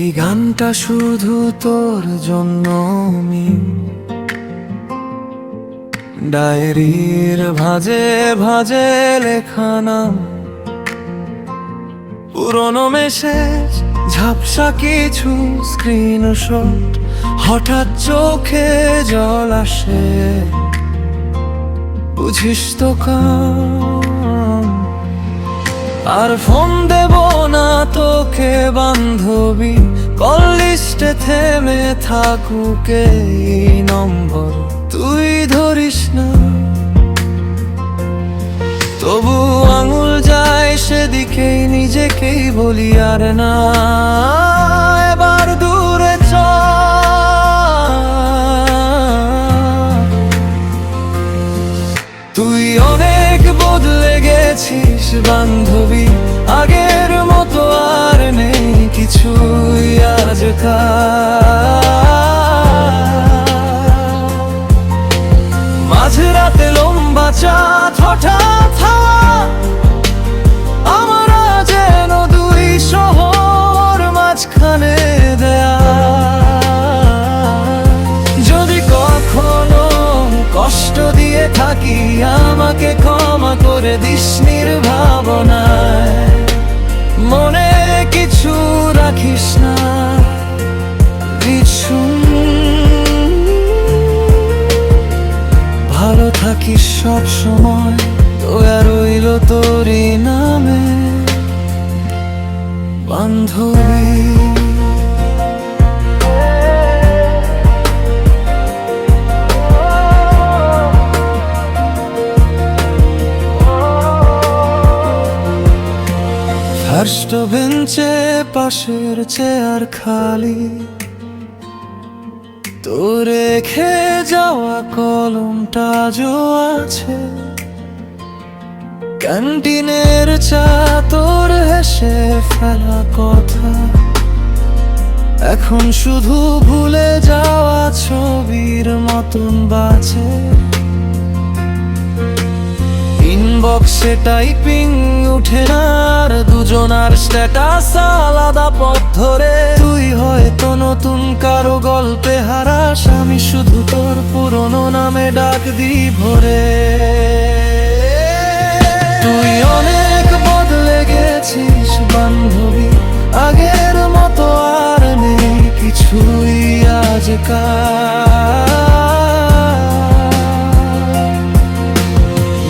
এই গানটা শুধু তোর জন্য আমি ডায়েরির ভাঁজে ভাঁজে লেখা নাম, পুরনো মেসেজ, ঝাপসা কিছু স্ক্রিনশট, হঠাৎ চোখে জল আসে, বুঝিস তো কাম। আর ফোন দেব না তোকে বান্ধবী, কল লিস্টে থেমে থাকুক এই নম্বর, তুই ধরিস না। তবু আঙুল যায় সেদিকেই, নিজেকেই বলি আর না, এবার দূরে চল। তুই অনেক বদলে গেছিস বান্ধবী, আগের মতো আর নেই কিছুই আজকাল। মাঝরাতে লম্বা চাঁদ, হঠাৎ হাওয়া, আমরা যেন দুই শহর মাঝখানে দেয়া। যদি কখনো কষ্ট দিয়ে থাকি, আমাকে ক্ষমা করে দিস নির্ভাবনায়, মনে কিছু রাখিস না কিছু। ভালো থাকিস সব সময়, দয়া রইল তোরই নামে বান্ধবী। ফার্স্ট বেঞ্চে পাশের চেয়ার খালি, তো রেখে যাওয়া কলমটা আজও আছে। ক্যান্টিনের চা, তোর হেসে ফেলা কথা, এখন শুধু ভুলে যাওয়া ছবির মতন বাঁচে। ইনবক্সে টাইপিং উঠে না, আর দুজনার স্ট্যাটাস আলাদা পথ ধরে। তুই হয়তো নতুন কারো গল্পে হারাস, আমি শুধু তোর পুরনো নামে ডাক দিই ভরে। তুই অনেক বদলে গেছিস বান্ধবী, আগের মতো আর নেই কিছুই আজকাল।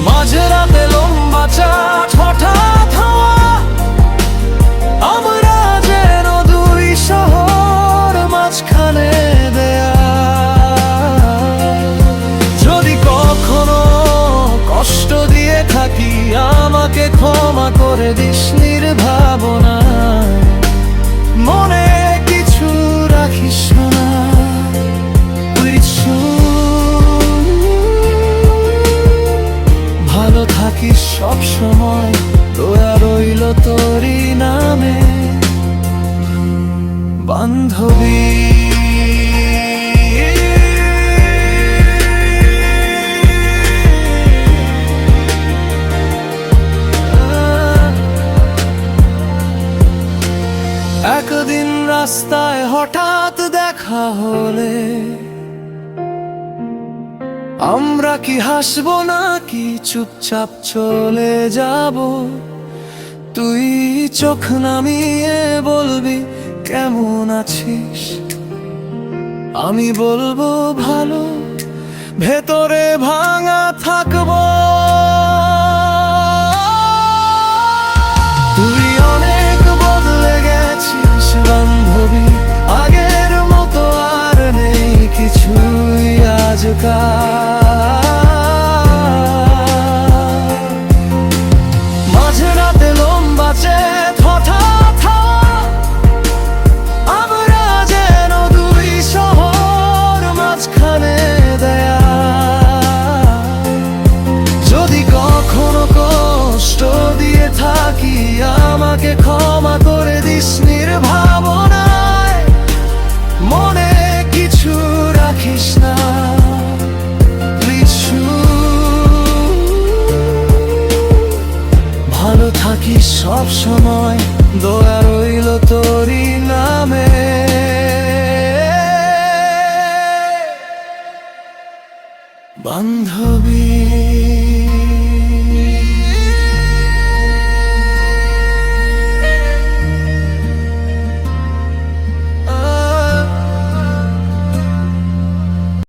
মাঝরাতে লম্বা চাঁদ, হঠাৎ হাওয়া, আমরা যেন দুই শহর মাঝখানে দেয়া। যদি কখনো কষ্ট দিয়ে থাকি, আমাকে ক্ষমা করে দিস নির্ভাবনায়, মনে কিছু রাখিস না কিছু। ভালো থাকিস সব সময়, দয়া রইল তোরই নামে বান্ধবী। একদিন রাস্তায় হঠাৎ দেখা হলে, আমরা কি হাসবো নাকি চুপচাপ চলে যাব? তুই চোখ নামিয়ে বলবি কেমন আছিস, আমি বলবো ভালো, ভেতরে ভাঙা থাকবো। তুই অনেক বদলে গেছিস বান্ধবী, আগের মতো আর নেই কিছুই আজকাল। মাঝরাতে লম্বা চাঁদ, হঠাৎ হাওয়া, আমরা যেন দুই শহর মাঝখানে দেয়া। যদি কখনো কষ্ট দিয়ে থাকি, আমাকে ক্ষমা করে দিস নির্ভাবনায়, মনে কিছু রাখিস না কিছু। ভালো থাকিস সব সময়, দোয়া রইল তোরই নামে। বান্ধবী